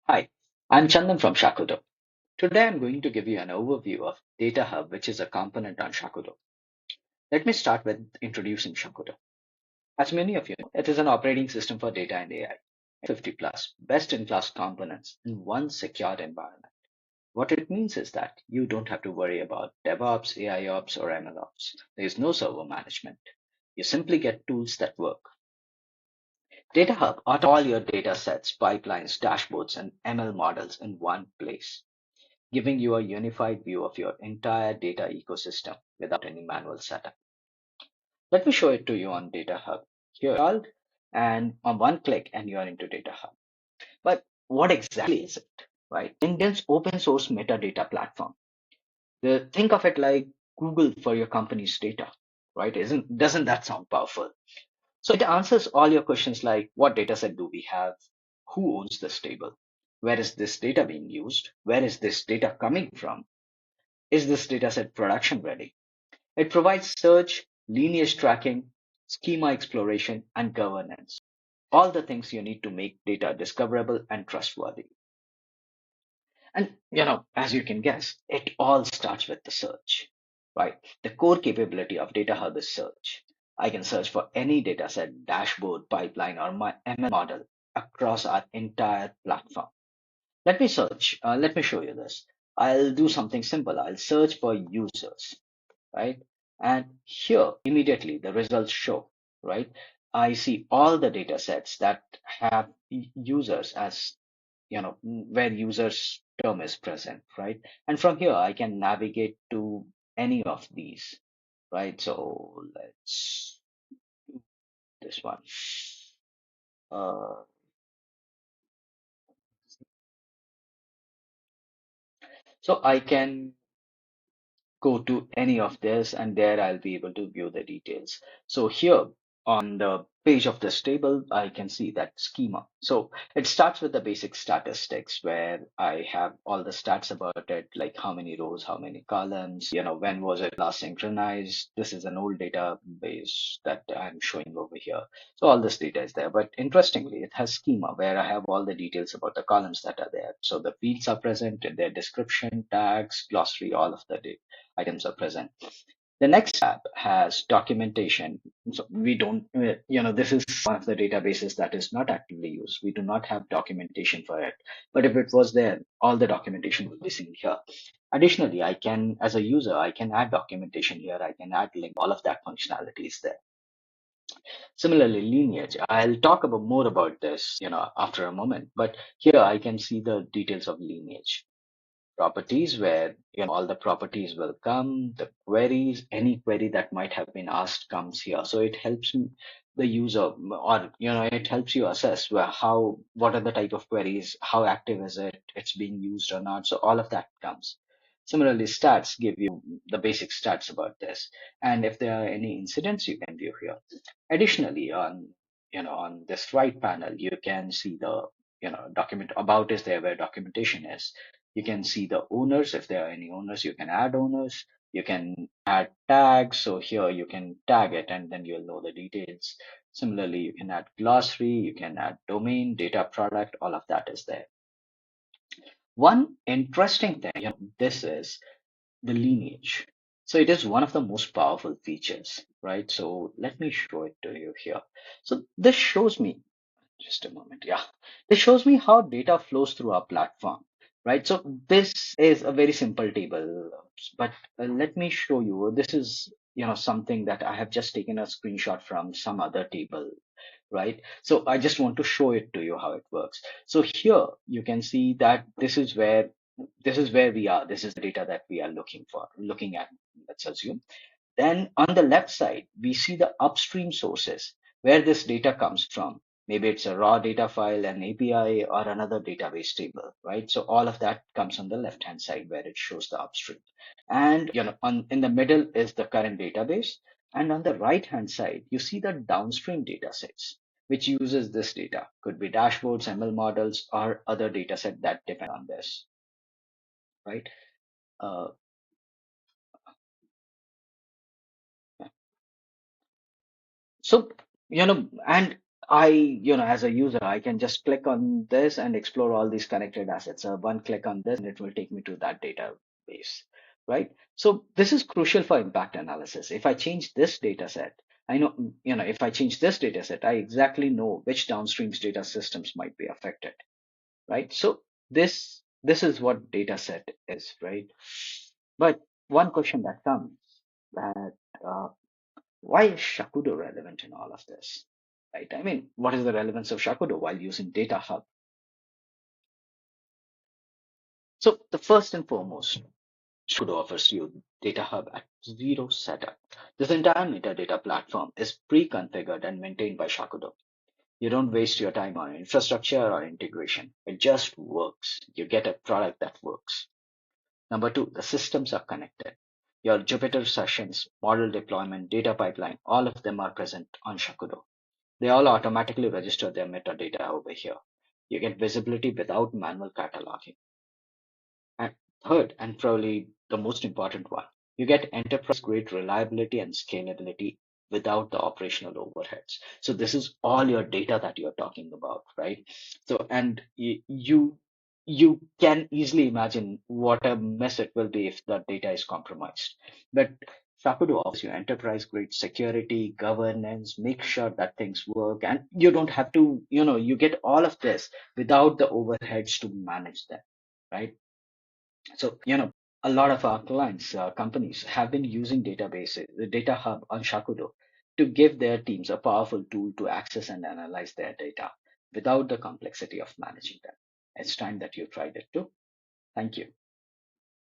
Hi, I'm Chandan from Shakudo. Today I'm going to give you an overview of Data Hub, which is a component on Shakudo. Let me start with introducing Shakudo. As many of you know, it is an operating system for data and AI. 50 plus best-in-class components in one secured environment. What it means is that you don't have to worry about DevOps, AI ops, or ML ops. There is no server management. You simply get tools that work. Data Hub automates all your data sets, pipelines, dashboards, and ML models in one place, giving you a unified view of your entire data ecosystem without any manual setup. Let me show it to you on Data Hub. Here, and on one click, and you are into Data Hub. But what exactly is it, right? Indian's open source metadata platform. Think of it like Google for your company's data, right? Doesn't that sound powerful? So it answers all your questions like what data set do we have? Who owns this table? Where is this data being used? Where is this data coming from? Is this dataset production ready? It provides search, lineage tracking, schema exploration, and governance. All the things you need to make data discoverable and trustworthy. And as you can guess, it all starts with the search, right? The core capability of Data Hub is search. I can search for any dataset, dashboard, pipeline, or my ML model across our entire platform. Let me show you this. I'll do something simple. I'll search for users, right? And here immediately the results show, right? I see all the data sets that have users as, where users term is present, right? And from here I can navigate to any of these, right? So let's this one. Uh, so I can go to any of this and there I'll be able to view the details. So here on the page of this table, I can see that schema. So it starts with the basic statistics where I have all the stats about it, like how many rows, how many columns, when was it last synchronized. This is an old database that I'm showing over here. So all this data is there. But interestingly, it has schema where I have all the details about the columns that are there. So the fields are present in their description, tags, glossary, all of the data items are present. The next tab has documentation. So we don't, this is one of the databases that is not actively used. We do not have documentation for it. But if it was there, all the documentation will be seen here. Additionally, as a user, I can add documentation here. I can add link. All of that functionality is there. Similarly, Lineage. I'll talk about more about this, after a moment. But here I can see the details of Lineage properties where all the properties will come, the queries, any query that might have been asked comes here. So it helps the user, or it helps you assess what are the type of queries, how active is it, it's being used or not. So all of that comes. Similarly, stats give you the basic stats about this, and if there are any incidents, you can view here. Additionally, on this right panel, you can see the document about is there where documentation is. You can see the owners. If there are any owners, you can add owners. You can add tags. So here you can tag it and then you'll know the details. Similarly, you can add glossary, you can add domain, data product, all of that is there. One interesting thing, this is the lineage. So it is one of the most powerful features, right? So let me show it to you here. So this shows me just a moment. Yeah. This shows me how data flows through our platform, right? So this is a very simple table, but let me show you. This is, something that I have just taken a screenshot from some other table, right? So I just want to show it to you how it works. So here you can see that this is where we are. This is the data that we are looking at, let's assume. Then on the left side, we see the upstream sources where this data comes from. Maybe it's a raw data file, an API, or another database table, right? So all of that comes on the left-hand side where it shows the upstream. And in the middle is the current database. And on the right-hand side, you see the downstream data sets, which uses this data. Could be dashboards, ML models, or other data set that depend on this, right? Uh, So, and as a user, I can just click on this and explore all these connected assets. One click on this and it will take me to that database, right? So this is crucial for impact analysis. If I change this data set, I know, if I change this data set, I exactly know which downstreams data systems might be affected, right? So this is what data set is, right? But one question that comes that uh, why is Shakudo relevant in all of this? Right? I mean, what is the relevance of Shakudo while using Data Hub? So the first and foremost, Shakudo offers you Data Hub at zero setup. This entire metadata platform is pre-configured and maintained by Shakudo. You don't waste your time on infrastructure or integration. It just works. You get a product that works. Number two, the systems are connected. Your Jupyter sessions, model deployment, data pipeline, all of them are present on Shakudo. They all automatically register their metadata over here. You get visibility without manual cataloging. And third, and probably the most important one, you get enterprise grade reliability and scalability without the operational overheads. So this is all your data that you're talking about, right? So, and you can easily imagine what a mess it will be if the data is compromised. But Shakudo offers you enterprise grade security, governance, make sure that things work, and you don't have to, you get all of this without the overheads to manage them, right? So, a lot of our clients, companies have been using databases, the data hub on Shakudo to give their teams a powerful tool to access and analyze their data without the complexity of managing them. It's time that you tried it too. Thank you.